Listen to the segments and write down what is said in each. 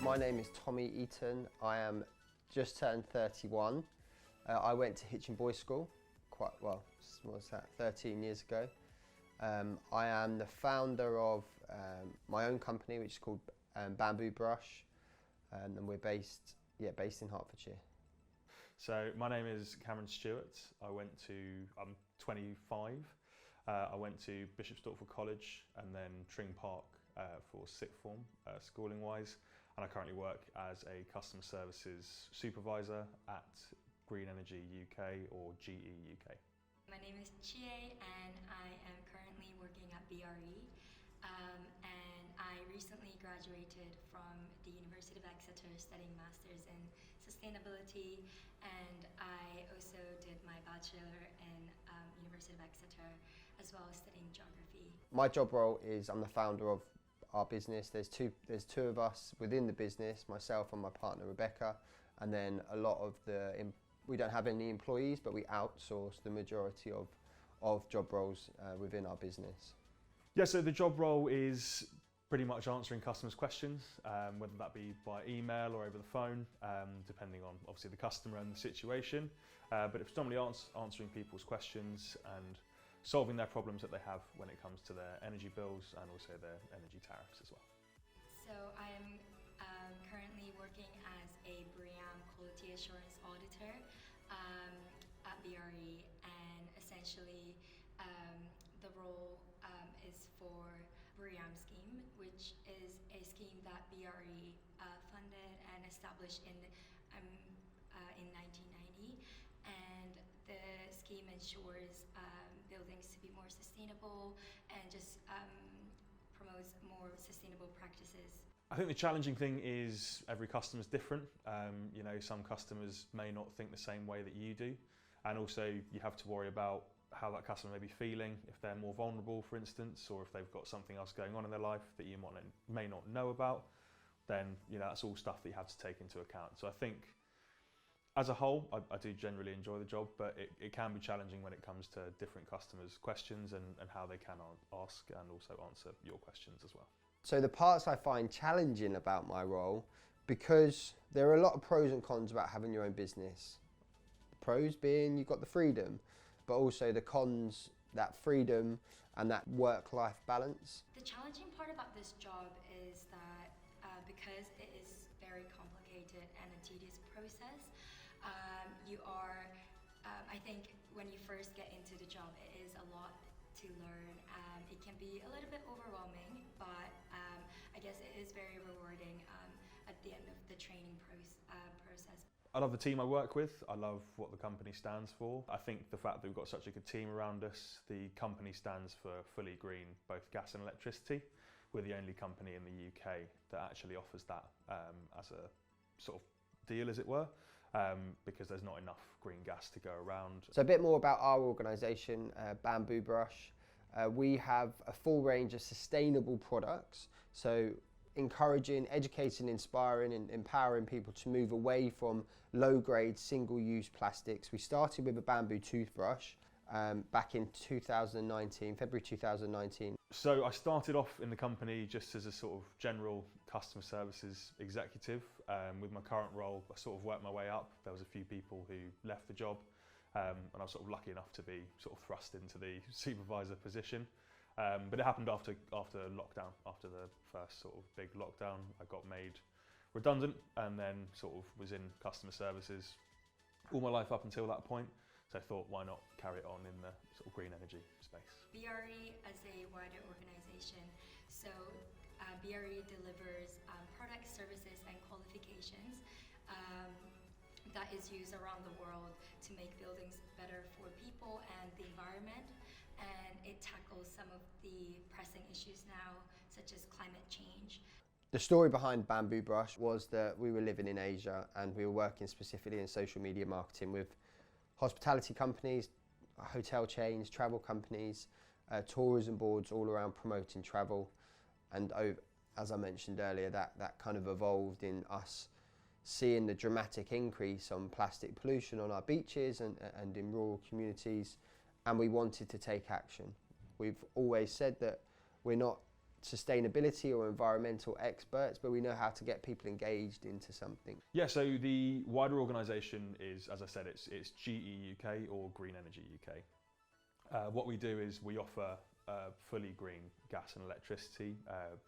My name is Tommy Eaton. I am just turned 31. I went to Hitchin Boys School quite well, what was that, 13 years ago. I am the founder of my own company, which is called Bamboo Brush, and we're based in Hertfordshire. So my name is Cameron Stewart. I'm 25. I went to Bishop Stortford College and then Tring Park for sixth form, schooling wise, and I currently work as a customer services supervisor at Green Energy UK or GE UK. My name is Chie and I am currently working at BRE, and I recently graduated from the University of Exeter studying Masters in Sustainability, and I also did my Bachelor in University of Exeter as well as studying Geography. My job role is I'm the founder of our business. There's two of us within the business, myself and my partner Rebecca, and then a lot of we don't have any employees, but we outsource the majority of job roles within our business. Yeah, so the job role is pretty much answering customers' questions, whether that be by email or over the phone, depending on obviously the customer and the situation. But it's predominantly answering people's questions and solving their problems that they have when it comes to their energy bills and also their energy tariffs as well. So I am currently working as a BREEAM Quality Assurance Auditor at BRE, and essentially the role is for BREEAM scheme, which is a scheme that BRE funded and established in 1990, and the scheme ensures buildings to be more sustainable and just promotes more sustainable practices. I think the challenging thing is every customer is different. You know, some customers may not think the same way that you do, and also you have to worry about how that customer may be feeling, if they're more vulnerable, for instance, or if they've got something else going on in their life that you may not know about. Then that's all stuff that you have to take into account. So I think as a whole, I do generally enjoy the job, but it can be challenging when it comes to different customers' questions and how they can ask and also answer your questions as well. So the parts I find challenging about my role, because there are a lot of pros and cons about having your own business. The pros being you've got the freedom, but also the cons, that freedom and that work-life balance. The challenging part about this job is that because it is very complicated and a tedious process, I think when you first get into the job, it is a lot to learn. It can be a little bit overwhelming, but I guess it is very rewarding at the end of the training process. I love the team I work with. I love what the company stands for. I think the fact that we've got such a good team around us. The company stands for fully green, both gas and electricity. We're the only company in the UK that actually offers that as a sort of deal, as it were, because there's not enough green gas to go around. So a bit more about our organisation, Bamboo Brush. We have a full range of sustainable products, so encouraging, educating, inspiring and empowering people to move away from low-grade single-use plastics. We started with a bamboo toothbrush back in 2019, February 2019. So I started off in the company just as a sort of general customer services executive. With my current role, I sort of worked my way up. There was a few people who left the job, and I was sort of lucky enough to be sort of thrust into the supervisor position. But it happened after lockdown, after the first sort of big lockdown. I got made redundant and then sort of was in customer services all my life up until that point. So I thought, why not carry it on in the sort of green energy space? BRE as a wider organization, so BRE delivers products, services and qualifications that is used around the world to make buildings better for people and the environment, and it tackles some of the pressing issues now, such as climate change. The story behind Bamboo Brush was that we were living in Asia and we were working specifically in social media marketing with hospitality companies, hotel chains, travel companies, tourism boards all around promoting travel. And as I mentioned earlier, that kind of evolved in us seeing the dramatic increase on plastic pollution on our beaches and in rural communities, and we wanted to take action. We've always said that we're not sustainability or environmental experts, but we know how to get people engaged into something. Yeah, so the wider organisation is, as I said, it's GE UK or Green Energy UK. What we do is we offer fully green gas and electricity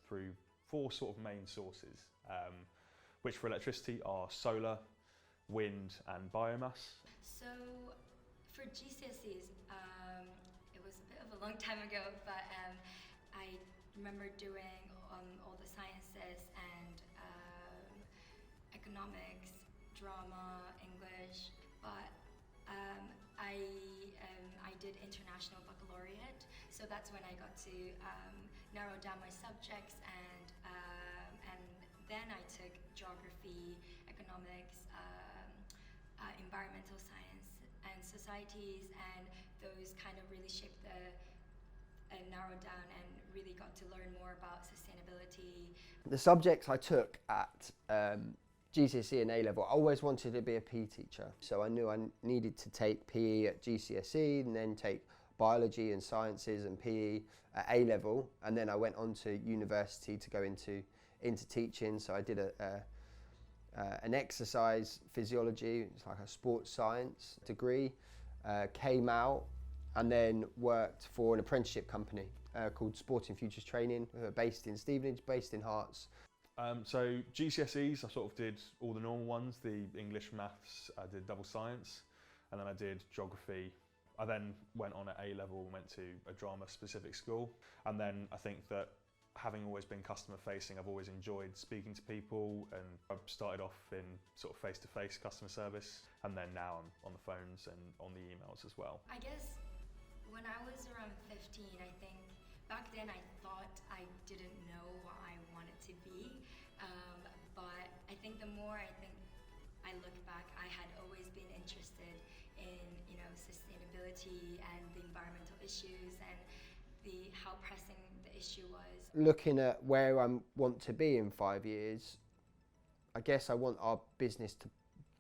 through 4 sort of main sources, which for electricity are solar, wind and biomass. So for GCSEs, it was a bit of a long time ago, but I remember doing all the sciences and economics, drama, English, but I did international baccalaureate, so that's when I got to narrow down my subjects, and then I took geography, economics, environmental science and societies, and those kind of really shaped and narrowed down and really got to learn more about sustainability. The subjects I took at GCSE and A-level, I always wanted to be a PE teacher. So I knew I needed to take PE at GCSE and then take biology and sciences and PE at A-level. And then I went on to university to go into teaching. So I did an exercise physiology, it's like a sports science degree, came out and then worked for an apprenticeship company called Sporting Futures Training, based in Stevenage, based in Hearts. So GCSEs, I sort of did all the normal ones, the English, maths, I did double science, and then I did geography. I then went on at A-level, went to a drama specific school, and then I think that having always been customer facing, I've always enjoyed speaking to people, and I've started off in sort of face-to-face customer service, and then now I'm on the phones and on the emails as well. I guess when I was around 15, I think back then I thought I didn't know what I wanted to be, but I think the more I look back, I had always been interested in sustainability and the environmental issues and how pressing the issue was. Looking at where I want to be in 5 years, I guess I want our business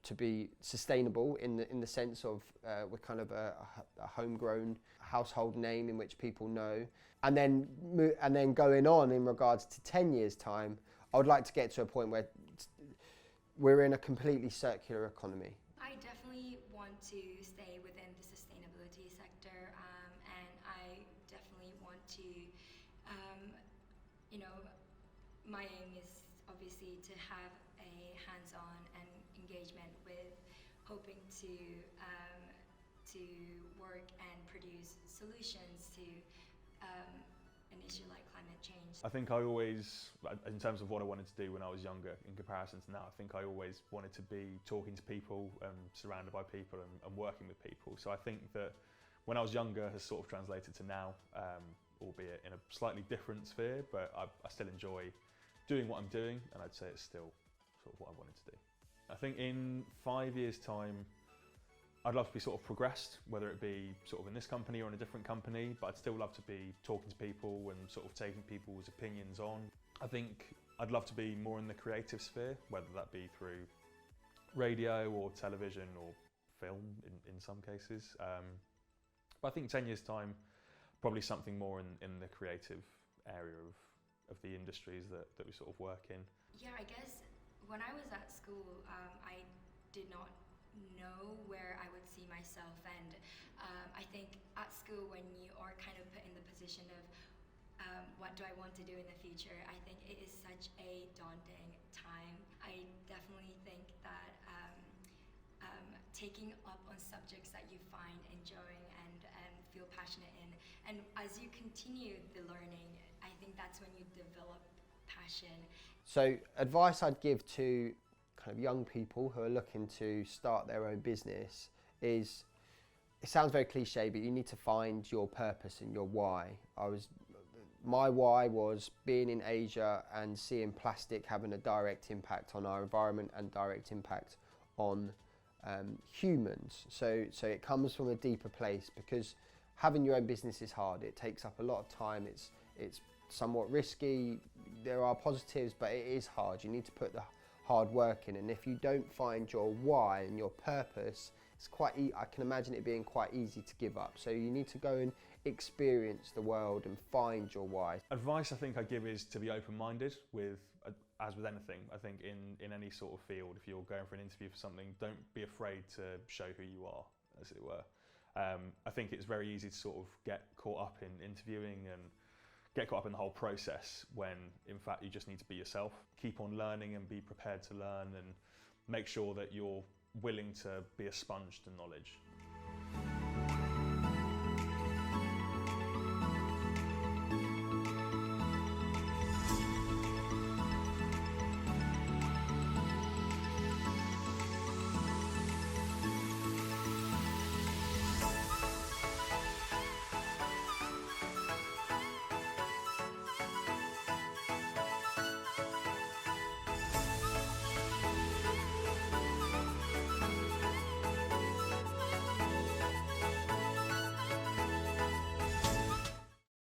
to be sustainable in the sense of we're kind of a homegrown household name in which people know, and then going on in regards to 10 years time, I would like to get to a point where we're in a completely circular economy. I definitely want to stay within the sustainability sector, and I definitely want to, my aim is obviously to have a hands-on and engagement with hoping to work and produce solutions to an issue like climate change. I think I always, in terms of what I wanted to do when I was younger in comparison to now, I think I always wanted to be talking to people and surrounded by people and working with people. So I think that when I was younger has sort of translated to now, albeit in a slightly different sphere, but I still enjoy doing what I'm doing, and I'd say it's still sort of what I wanted to do. I think in 5 years' time, I'd love to be sort of progressed, whether it be sort of in this company or in a different company, but I'd still love to be talking to people and sort of taking people's opinions on. I think I'd love to be more in the creative sphere, whether that be through radio or television or film in some cases. But I think 10 years' time, probably something more in the creative area of the industries that we sort of work in. Yeah, I guess when I was at school, I did not know where I would see myself, and I think at school when you are kind of put in the position of what do I want to do in the future, I think it is such a daunting time. I definitely think that taking up on subjects that you find enjoying and feel passionate in, and as you continue the learning, I think that's when you develop passion. So advice I'd give to kind of young people who are looking to start their own business is, it sounds very cliche, but you need to find your purpose and your why. My why was being in Asia and seeing plastic having a direct impact on our environment and direct impact on humans. So it comes from a deeper place, because having your own business is hard. It takes up a lot of time. It's somewhat risky. There are positives, but it is hard. You need to put the hard work in, and if you don't find your why and your purpose, it's I can imagine it being quite easy to give up. So you need to go and experience the world and find your why. Advice I think I give is to be open-minded with, as with anything. I think in any sort of field, if you're going for an interview for something, don't be afraid to show who you are, as it were. I think it's very easy to sort of get caught up in interviewing and get caught up in the whole process when in fact you just need to be yourself. Keep on learning and be prepared to learn, and make sure that you're willing to be a sponge to knowledge.